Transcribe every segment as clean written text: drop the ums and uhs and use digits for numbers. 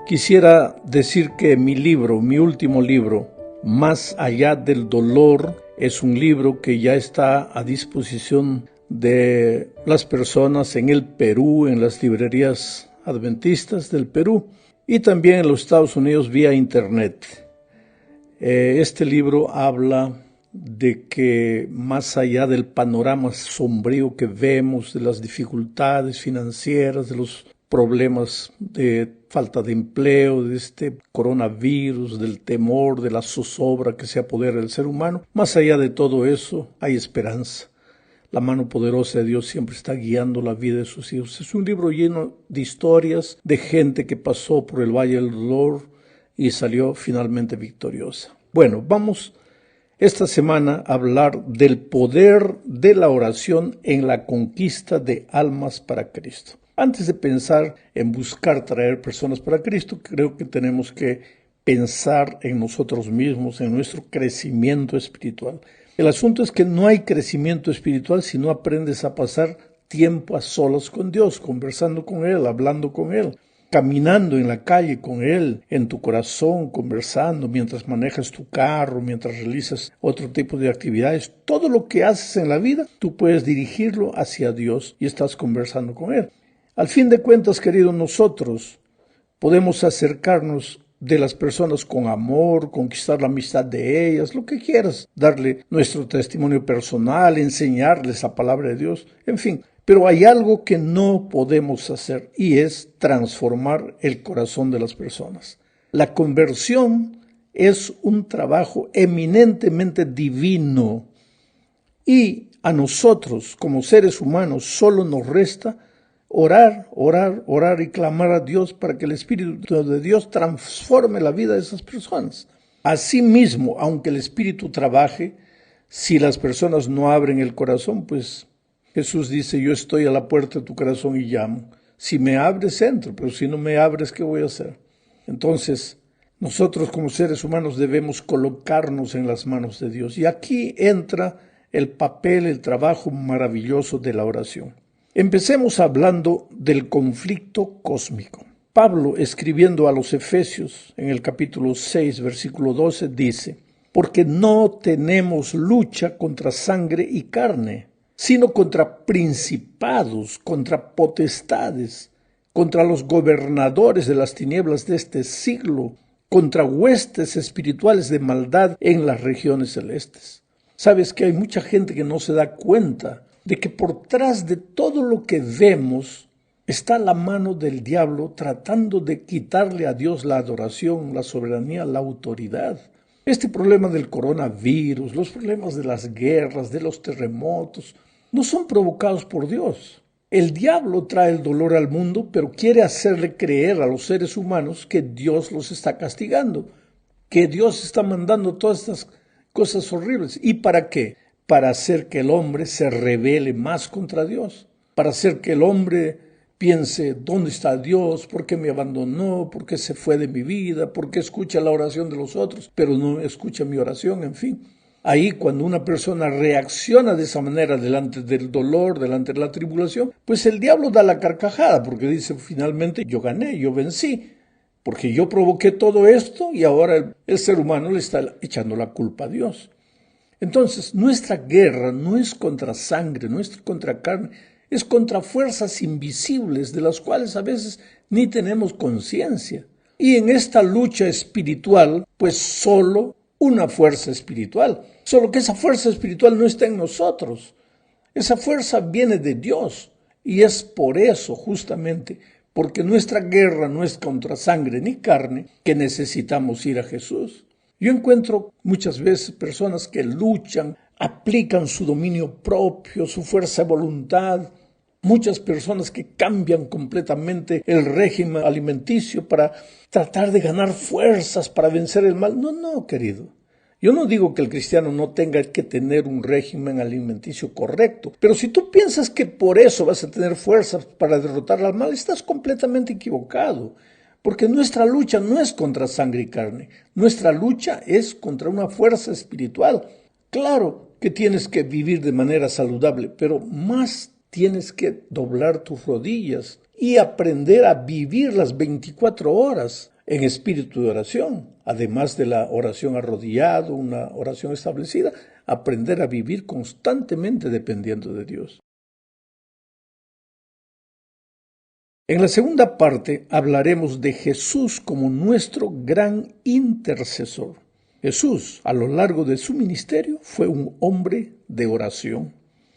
Quisiera decir que mi último libro, Más allá del dolor, es un libro que ya está a disposición de las personas en el Perú, en las librerías adventistas del Perú y también en los Estados Unidos vía internet. Este libro habla de que más allá del panorama sombrío que vemos, de las dificultades financieras, de los problemas de falta de empleo, de este coronavirus, del temor, de la zozobra que se apodera del ser humano, más allá de todo eso hay esperanza. La mano poderosa de Dios siempre está guiando la vida de sus hijos. Es un libro lleno de historias de gente que pasó por el Valle del Dolor y salió finalmente victoriosa. Bueno, vamos esta semana a hablar del poder de la oración en la conquista de almas para Cristo. Antes de pensar en buscar traer personas para Cristo, creo que tenemos que pensar en nosotros mismos, en nuestro crecimiento espiritual. El asunto es que no hay crecimiento espiritual si no aprendes a pasar tiempo a solas con Dios, conversando con Él, hablando con Él, caminando en la calle con Él, en tu corazón, conversando mientras manejas tu carro, mientras realizas otro tipo de actividades. Todo lo que haces en la vida, tú puedes dirigirlo hacia Dios y estás conversando con Él. Al fin de cuentas, queridos, nosotros podemos acercarnos de las personas con amor, conquistar la amistad de ellas, lo que quieras, darle nuestro testimonio personal, enseñarles la palabra de Dios, en fin. Pero hay algo que no podemos hacer y es transformar el corazón de las personas. La conversión es un trabajo eminentemente divino y a nosotros como seres humanos solo nos resta orar y clamar a Dios para que el Espíritu de Dios transforme la vida de esas personas. Asimismo, aunque el Espíritu trabaje, si las personas no abren el corazón, pues Jesús dice, yo estoy a la puerta de tu corazón y llamo. Si me abres, entro, pero si no me abres, ¿qué voy a hacer? Entonces, nosotros como seres humanos debemos colocarnos en las manos de Dios. Y aquí entra el papel, el trabajo maravilloso de la oración. Empecemos hablando del conflicto cósmico. Pablo, escribiendo a los Efesios, en el capítulo 6, versículo 12, dice, porque no tenemos lucha contra sangre y carne, sino contra principados, contra potestades, contra los gobernadores de las tinieblas de este siglo, contra huestes espirituales de maldad en las regiones celestes. Sabes que hay mucha gente que no se da cuenta de que por tras de todo lo que vemos está la mano del diablo tratando de quitarle a Dios la adoración, la soberanía, la autoridad. Este problema del coronavirus, los problemas de las guerras, de los terremotos, no son provocados por Dios. El diablo trae el dolor al mundo, pero quiere hacerle creer a los seres humanos que Dios los está castigando, que Dios está mandando todas estas cosas horribles. ¿Y para qué? Para hacer que el hombre se rebele más contra Dios, para hacer que el hombre piense, ¿dónde está Dios? ¿Por qué me abandonó? ¿Por qué se fue de mi vida? ¿Por qué escucha la oración de los otros, pero no escucha mi oración? En fin, ahí cuando una persona reacciona de esa manera delante del dolor, delante de la tribulación, pues el diablo da la carcajada, porque dice, finalmente yo gané, yo vencí, porque yo provoqué todo esto y ahora el ser humano le está echando la culpa a Dios. Entonces, nuestra guerra no es contra sangre, no es contra carne, es contra fuerzas invisibles de las cuales a veces ni tenemos conciencia. Y en esta lucha espiritual, pues solo una fuerza espiritual, solo que esa fuerza espiritual no está en nosotros. Esa fuerza viene de Dios y es por eso justamente, porque nuestra guerra no es contra sangre ni carne, que necesitamos ir a Jesús. Yo encuentro muchas veces personas que luchan, aplican su dominio propio, su fuerza de voluntad. Muchas personas que cambian completamente el régimen alimenticio para tratar de ganar fuerzas para vencer el mal. No, querido. Yo no digo que el cristiano no tenga que tener un régimen alimenticio correcto, pero si tú piensas que por eso vas a tener fuerzas para derrotar al mal, estás completamente equivocado. Porque nuestra lucha no es contra sangre y carne, nuestra lucha es contra una fuerza espiritual. Claro que tienes que vivir de manera saludable, pero más tienes que doblar tus rodillas y aprender a vivir las 24 horas en espíritu de oración, además de la oración arrodillado, una oración establecida, aprender a vivir constantemente dependiendo de Dios. En la segunda parte hablaremos de Jesús como nuestro gran intercesor. Jesús, a lo largo de su ministerio, fue un hombre de oración.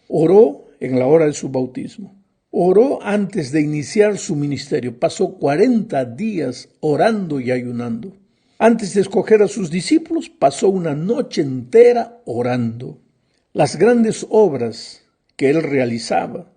Oró en la hora de su bautismo. Oró antes de iniciar su ministerio. Pasó 40 días orando y ayunando. Antes de escoger a sus discípulos, pasó una noche entera orando. Las grandes obras que él realizaba,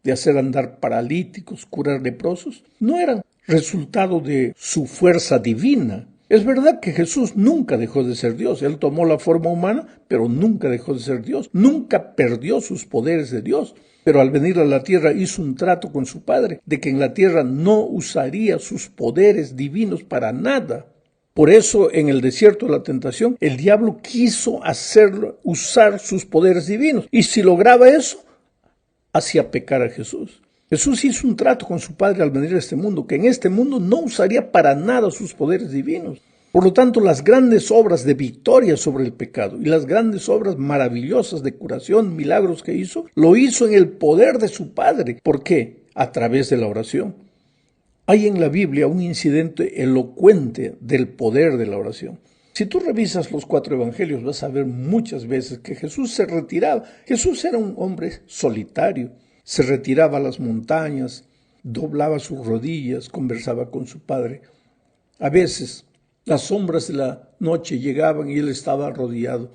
de hacer andar paralíticos, curar leprosos, no eran resultado de su fuerza divina. Es verdad que Jesús nunca dejó de ser Dios. Él tomó la forma humana, pero nunca dejó de ser Dios. Nunca perdió sus poderes de Dios. Pero al venir a la tierra hizo un trato con su Padre, de que en la tierra no usaría sus poderes divinos para nada. Por eso, en el desierto de la tentación, el diablo quiso hacerlo usar sus poderes divinos. Y si lograba eso, hacía pecar a Jesús. Jesús hizo un trato con su Padre al venir a este mundo, que en este mundo no usaría para nada sus poderes divinos. Por lo tanto, las grandes obras de victoria sobre el pecado y las grandes obras maravillosas de curación, milagros que hizo, lo hizo en el poder de su Padre. ¿Por qué? A través de la oración. Hay en la Biblia un incidente elocuente del poder de la oración. Si tú revisas los 4 evangelios, vas a ver muchas veces que Jesús se retiraba. Jesús era un hombre solitario. Se retiraba a las montañas, doblaba sus rodillas, conversaba con su Padre. A veces las sombras de la noche llegaban y él estaba arrodillado.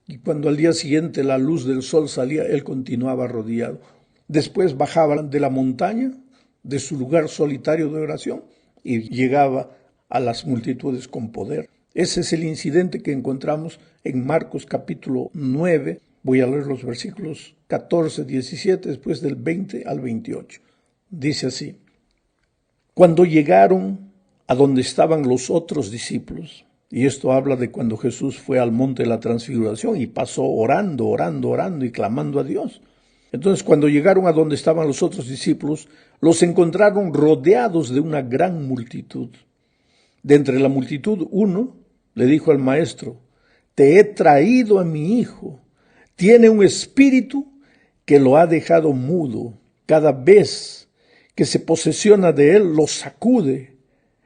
Y cuando al día siguiente la luz del sol salía, él continuaba arrodillado. Después bajaba de la montaña, de su lugar solitario de oración, y llegaba a las multitudes con poder. Ese es el incidente que encontramos en Marcos capítulo 9. Voy a leer los versículos 14, 17, después del 20 al 28. Dice así: Cuando llegaron a donde estaban los otros discípulos, y esto habla de cuando Jesús fue al monte de la transfiguración y pasó orando y clamando a Dios. Entonces, cuando llegaron a donde estaban los otros discípulos, los encontraron rodeados de una gran multitud. De entre la multitud, uno le dijo al maestro: Te he traído a mi hijo. Tiene un espíritu que lo ha dejado mudo. Cada vez que se posesiona de él, lo sacude.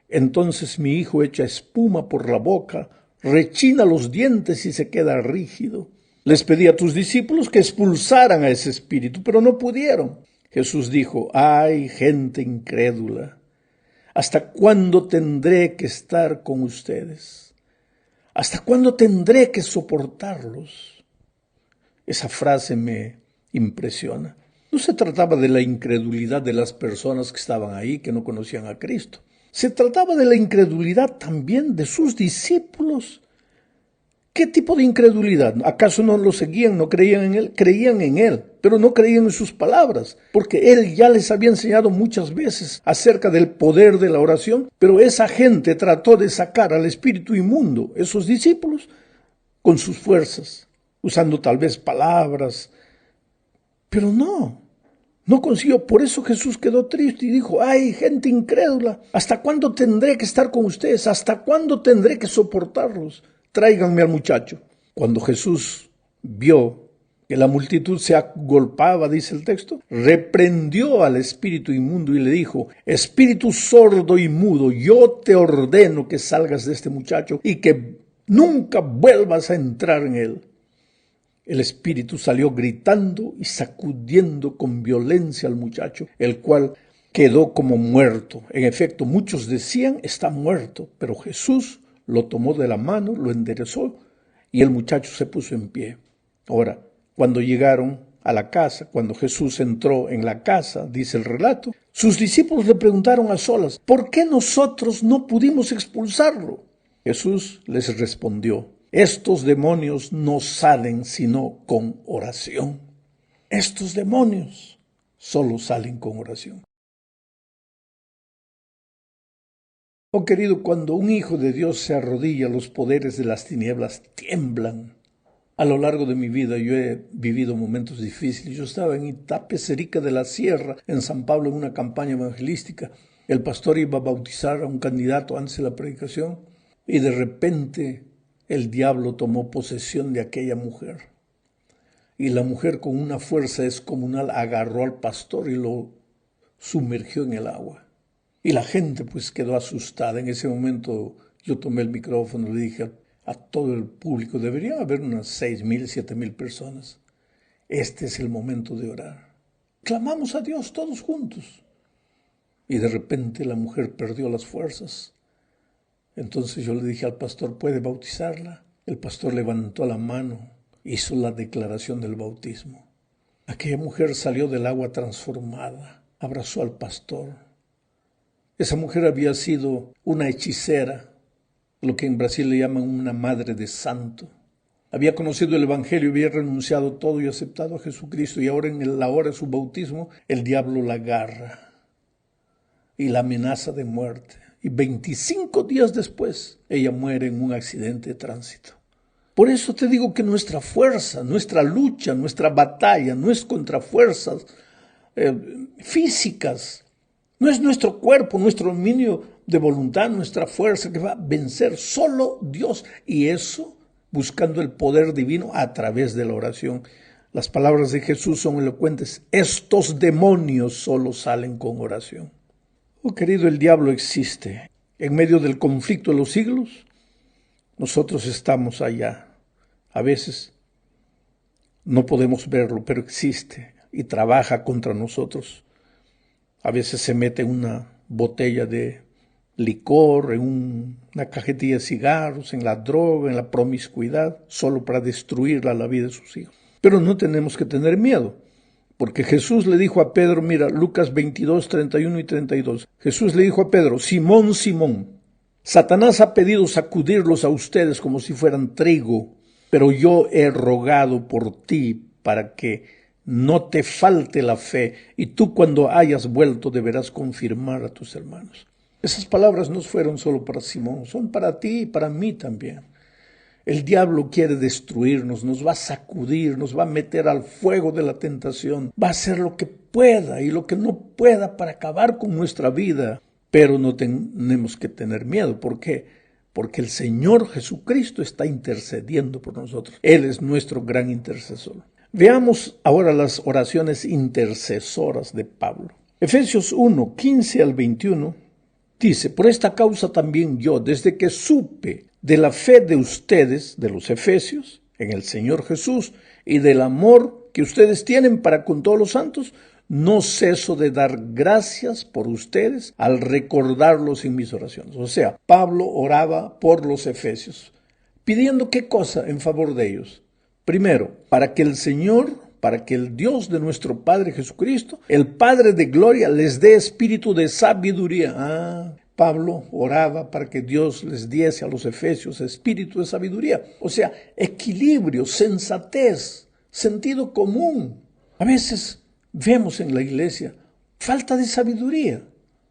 Entonces mi hijo echa espuma por la boca, rechina los dientes y se queda rígido. Les pedí a tus discípulos que expulsaran a ese espíritu, pero no pudieron. Jesús dijo: ¡Ay, gente incrédula! ¿Hasta cuándo tendré que estar con ustedes? ¿Hasta cuándo tendré que soportarlos? Esa frase me impresiona. No se trataba de la incredulidad de las personas que estaban ahí, que no conocían a Cristo. Se trataba de la incredulidad también de sus discípulos. ¿Qué tipo de incredulidad? ¿Acaso no lo seguían, no creían en él? Creían en él, pero no creían en sus palabras, porque él ya les había enseñado muchas veces acerca del poder de la oración, pero esa gente trató de sacar al espíritu inmundo, esos discípulos, con sus fuerzas, usando tal vez palabras, pero no consiguió. Por eso Jesús quedó triste y dijo: ¡ay, gente incrédula! ¿Hasta cuándo tendré que estar con ustedes? ¿Hasta cuándo tendré que soportarlos? Tráiganme al muchacho. Cuando Jesús vio que la multitud se agolpaba, dice el texto, reprendió al espíritu inmundo y le dijo: Espíritu sordo y mudo, yo te ordeno que salgas de este muchacho y que nunca vuelvas a entrar en él. El espíritu salió gritando y sacudiendo con violencia al muchacho, el cual quedó como muerto. En efecto, muchos decían: está muerto, pero Jesús lo tomó de la mano, lo enderezó y el muchacho se puso en pie. Ahora, cuando llegaron a la casa, cuando Jesús entró en la casa, dice el relato, sus discípulos le preguntaron a solas: ¿por qué nosotros no pudimos expulsarlo? Jesús les respondió: estos demonios no salen sino con oración. Estos demonios solo salen con oración. Oh querido, cuando un hijo de Dios se arrodilla, los poderes de las tinieblas tiemblan. A lo largo de mi vida yo he vivido momentos difíciles. Yo estaba en Itapecerica de la Sierra, en San Pablo, en una campaña evangelística. El pastor iba a bautizar a un candidato antes de la predicación y de repente el diablo tomó posesión de aquella mujer. Y la mujer con una fuerza descomunal agarró al pastor y lo sumergió en el agua. Y la gente pues quedó asustada. En ese momento yo tomé el micrófono y le dije a todo el público, debería haber unas 6,000, 7,000 personas. Este es el momento de orar. Clamamos a Dios todos juntos. Y de repente la mujer perdió las fuerzas. Entonces yo le dije al pastor, ¿puede bautizarla? El pastor levantó la mano, hizo la declaración del bautismo. Aquella mujer salió del agua transformada, abrazó al pastor. Esa mujer había sido una hechicera, lo que en Brasil le llaman una madre de santo. Había conocido el evangelio, había renunciado todo y aceptado a Jesucristo, y ahora en la hora de su bautismo el diablo la agarra y la amenaza de muerte. Y 25 días después ella muere en un accidente de tránsito. Por eso te digo que nuestra fuerza, nuestra lucha, nuestra batalla no es contra fuerzas físicas. No es nuestro cuerpo, nuestro dominio de voluntad, nuestra fuerza que va a vencer. Solo Dios. Y eso buscando el poder divino a través de la oración. Las palabras de Jesús son elocuentes. Estos demonios solo salen con oración. Oh querido, el diablo existe. En medio del conflicto de los siglos, nosotros estamos allá. A veces no podemos verlo, pero existe y trabaja contra nosotros. A veces se mete en una botella de licor, en una cajetilla de cigarros, en la droga, en la promiscuidad, solo para destruir la vida de sus hijos. Pero no tenemos que tener miedo, porque Jesús le dijo a Pedro, mira, Lucas 22, 31 y 32. Jesús le dijo a Pedro, Simón, Simón, Satanás ha pedido sacudirlos a ustedes como si fueran trigo, pero yo he rogado por ti para que no te falte la fe, y tú cuando hayas vuelto deberás confirmar a tus hermanos. Esas palabras no fueron solo para Simón, son para ti y para mí también. El diablo quiere destruirnos, nos va a sacudir, nos va a meter al fuego de la tentación, va a hacer lo que pueda y lo que no pueda para acabar con nuestra vida. Pero no tenemos que tener miedo. ¿Por qué? Porque el Señor Jesucristo está intercediendo por nosotros. Él es nuestro gran intercesor. Veamos ahora las oraciones intercesoras de Pablo. Efesios 1, 15 al 21, dice, por esta causa también yo, desde que supe de la fe de ustedes, de los efesios, en el Señor Jesús, y del amor que ustedes tienen para con todos los santos, no ceso de dar gracias por ustedes al recordarlos en mis oraciones. O sea, Pablo oraba por los efesios, pidiendo ¿qué cosa en favor de ellos? Primero, para que el Señor, para que el Dios de nuestro Padre Jesucristo, el Padre de gloria, les dé espíritu de sabiduría. Pablo oraba para que Dios les diese a los efesios espíritu de sabiduría. O sea, equilibrio, sensatez, sentido común. A veces vemos en la iglesia falta de sabiduría.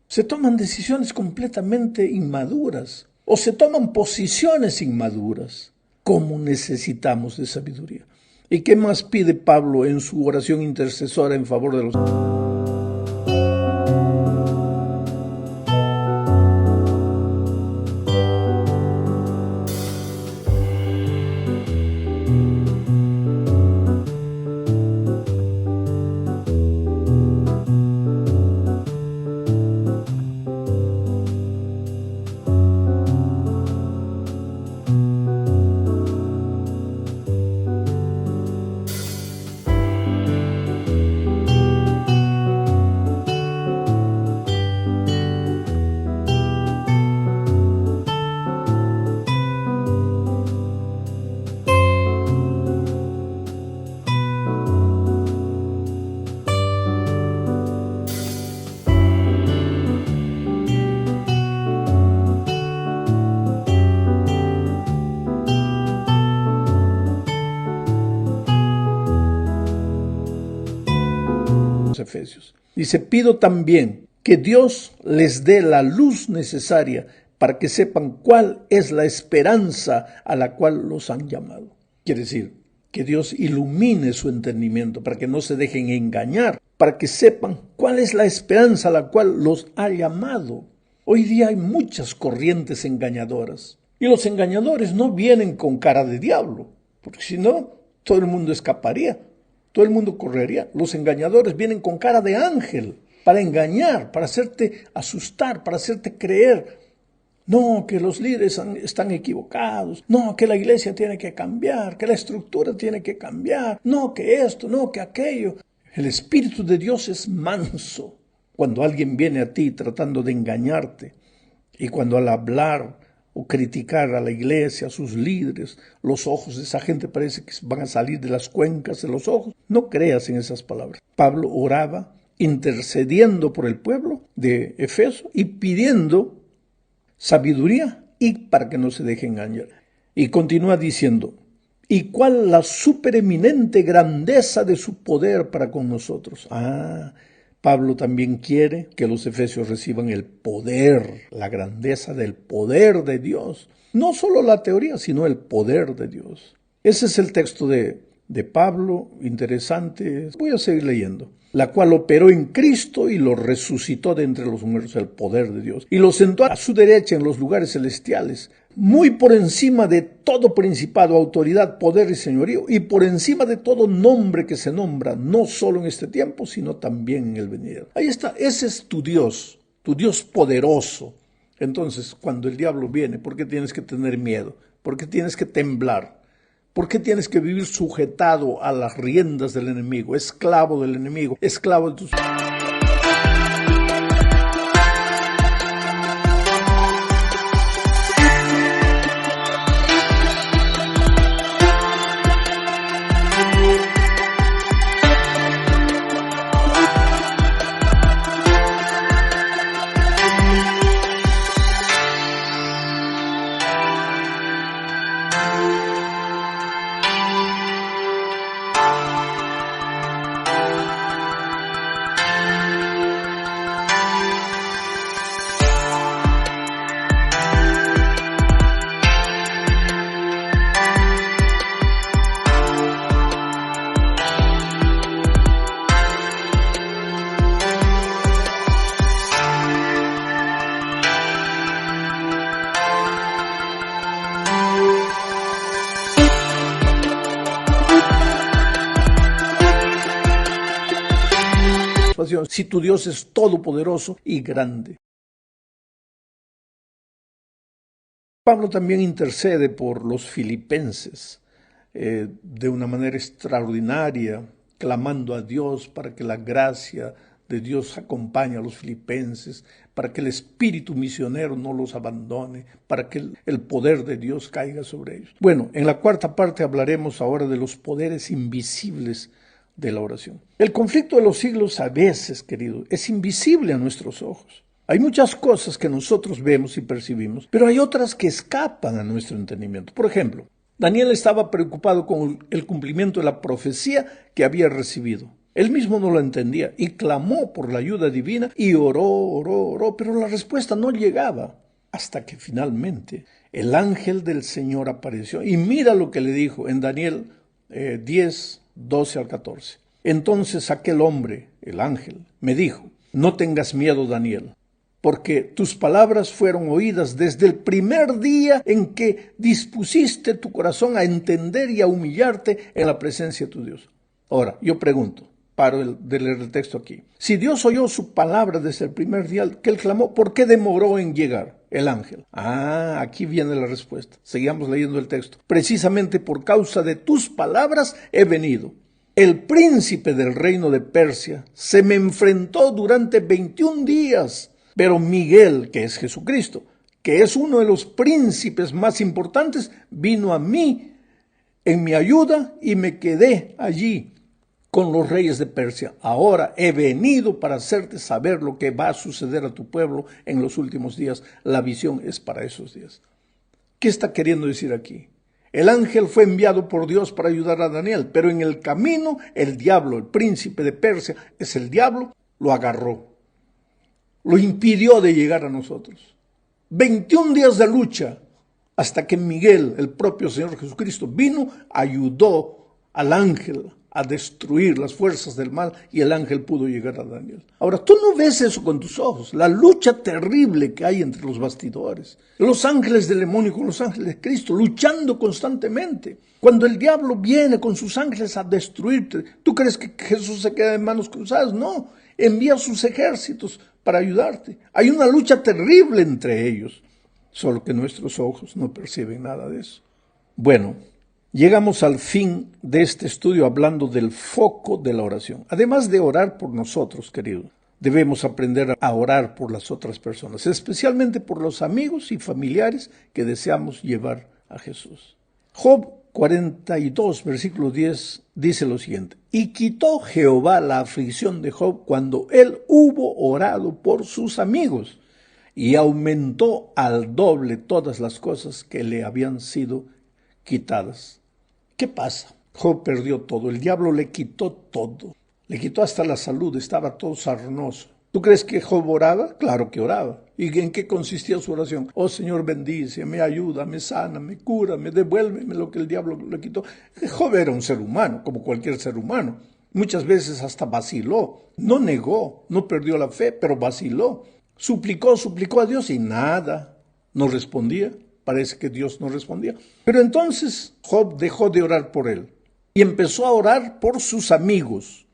Se toman decisiones completamente inmaduras o se toman posiciones inmaduras. ¿Cómo necesitamos de sabiduría? ¿Y qué más pide Pablo en su oración intercesora en favor de los... Efesios. Dice, pido también que Dios les dé la luz necesaria para que sepan cuál es la esperanza a la cual los han llamado. Quiere decir, que Dios ilumine su entendimiento para que no se dejen engañar, para que sepan cuál es la esperanza a la cual los ha llamado. Hoy día hay muchas corrientes engañadoras, y los engañadores no vienen con cara de diablo, porque si no, todo el mundo escaparía, todo el mundo correría. Los engañadores vienen con cara de ángel, para engañar, para hacerte asustar, para hacerte creer. No, que los líderes están equivocados. No, que la iglesia tiene que cambiar, que la estructura tiene que cambiar. No, que esto, no, que aquello. El Espíritu de Dios es manso. Cuando alguien viene a ti tratando de engañarte, y cuando al hablar o criticar a la iglesia, a sus líderes, los ojos de esa gente parece que van a salir de las cuencas de los ojos, no creas en esas palabras. Pablo oraba intercediendo por el pueblo de Efeso y pidiendo sabiduría y para que no se deje engañar. Y continúa diciendo, ¿y cuál la supereminente grandeza de su poder para con nosotros? Pablo también quiere que los efesios reciban el poder, la grandeza del poder de Dios. No solo la teoría, sino el poder de Dios. Ese es el texto de Pablo, interesante. Voy a seguir leyendo. La cual operó en Cristo y lo resucitó de entre los muertos, el poder de Dios, y lo sentó a su derecha en los lugares celestiales, muy por encima de todo principado, autoridad, poder y señorío, y por encima de todo nombre que se nombra, no solo en este tiempo, sino también en el venidero. Ahí está, ese es tu Dios poderoso. Entonces, cuando el diablo viene, ¿por qué tienes que tener miedo? ¿Por qué tienes que temblar? ¿Por qué tienes que vivir sujetado a las riendas del enemigo, esclavo del enemigo, esclavo de tus... Si tu Dios es todopoderoso y grande. Pablo también intercede por los filipenses de una manera extraordinaria, clamando a Dios para que la gracia de Dios acompañe a los filipenses, para que el espíritu misionero no los abandone, para que el poder de Dios caiga sobre ellos. Bueno, en la cuarta parte hablaremos ahora de los poderes invisibles de la oración. El conflicto de los siglos a veces, querido, es invisible a nuestros ojos. Hay muchas cosas que nosotros vemos y percibimos, pero hay otras que escapan a nuestro entendimiento. Por ejemplo, Daniel estaba preocupado con el cumplimiento de la profecía que había recibido. Él mismo no lo entendía y clamó por la ayuda divina y oró, pero la respuesta no llegaba hasta que finalmente el ángel del Señor apareció. Y mira lo que le dijo en Daniel 10, 12 al 14. Entonces aquel hombre, el ángel, me dijo, no tengas miedo, Daniel, porque tus palabras fueron oídas desde el primer día en que dispusiste tu corazón a entender y a humillarte en la presencia de tu Dios. Ahora, yo pregunto, paro de leer el texto aquí. Si Dios oyó su palabra desde el primer día que él clamó, ¿por qué demoró en llegar el ángel? Aquí viene la respuesta. Seguimos leyendo el texto. Precisamente por causa de tus palabras he venido. El príncipe del reino de Persia se me enfrentó durante 21 días, pero Miguel, que es Jesucristo, que es uno de los príncipes más importantes, vino a mí en mi ayuda y me quedé allí con los reyes de Persia. Ahora he venido para hacerte saber lo que va a suceder a tu pueblo en los últimos días. La visión es para esos días. ¿Qué está queriendo decir aquí? El ángel fue enviado por Dios para ayudar a Daniel, pero en el camino el diablo, el príncipe de Persia, es el diablo, lo agarró. Lo impidió de llegar a nosotros. 21 días de lucha hasta que Miguel, el propio Señor Jesucristo, vino, ayudó al ángel a destruir las fuerzas del mal y el ángel pudo llegar a Daniel. Ahora, tú no ves eso con tus ojos, la lucha terrible que hay entre los bastidores. Los ángeles del demonio con los ángeles de Cristo, luchando constantemente. Cuando el diablo viene con sus ángeles a destruirte, ¿tú crees que Jesús se queda en manos cruzadas? No, envía sus ejércitos para ayudarte. Hay una lucha terrible entre ellos, solo que nuestros ojos no perciben nada de eso. Bueno, llegamos al fin de este estudio hablando del foco de la oración. Además de orar por nosotros, queridos, debemos aprender a orar por las otras personas, especialmente por los amigos y familiares que deseamos llevar a Jesús. Job 42, versículo 10, dice lo siguiente: y quitó Jehová la aflicción de Job cuando él hubo orado por sus amigos, y aumentó al doble todas las cosas que le habían sido quitadas. ¿Qué pasa? Job perdió todo, el diablo le quitó todo, le quitó hasta la salud, estaba todo sarnoso. ¿Tú crees que Job oraba? Claro que oraba. ¿Y en qué consistía su oración? Oh Señor, bendice, me ayuda, me sana, me cura, me devuélveme lo que el diablo le quitó. Job era un ser humano, como cualquier ser humano. Muchas veces hasta vaciló, no negó, no perdió la fe, pero vaciló. Suplicó a Dios y nada, no respondía. Parece que Dios no respondía. Pero entonces Job dejó de orar por él y empezó a orar por sus amigos.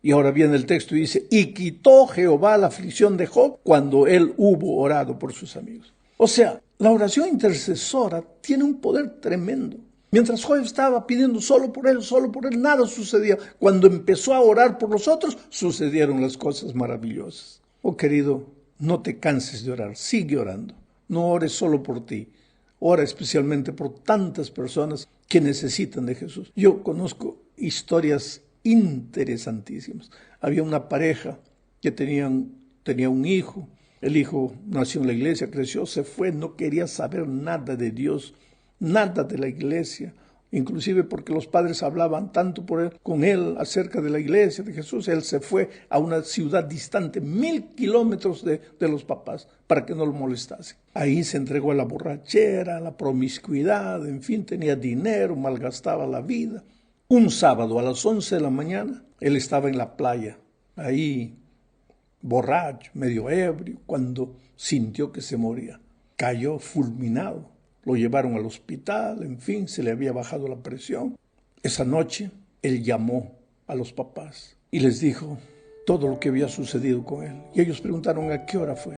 Y ahora viene el texto y dice: y quitó Jehová la aflicción de Job cuando él hubo orado por sus amigos. O sea, la oración intercesora tiene un poder tremendo. Mientras Job estaba pidiendo solo por él, nada sucedía. Cuando empezó a orar por los otros, sucedieron las cosas maravillosas. Oh querido, no te canses de orar, sigue orando. No ores solo por ti. Ora especialmente por tantas personas que necesitan de Jesús. Yo conozco historias interesantísimas. Había una pareja que tenía un hijo. El hijo nació en la iglesia, creció, se fue, no quería saber nada de Dios, nada de la iglesia. Inclusive porque los padres hablaban tanto con él acerca de la iglesia, de Jesús. Él se fue a una ciudad distante, 1000 kilómetros de los papás, para que no lo molestasen. Ahí se entregó a la borrachera, a la promiscuidad, en fin, tenía dinero, malgastaba la vida. Un sábado a las 11 de la mañana, él estaba en la playa, ahí borracho, medio ebrio, cuando sintió que se moría. Cayó fulminado. Lo llevaron al hospital, en fin, se le había bajado la presión. Esa noche, él llamó a los papás y les dijo todo lo que había sucedido con él. Y ellos preguntaron a qué hora fue.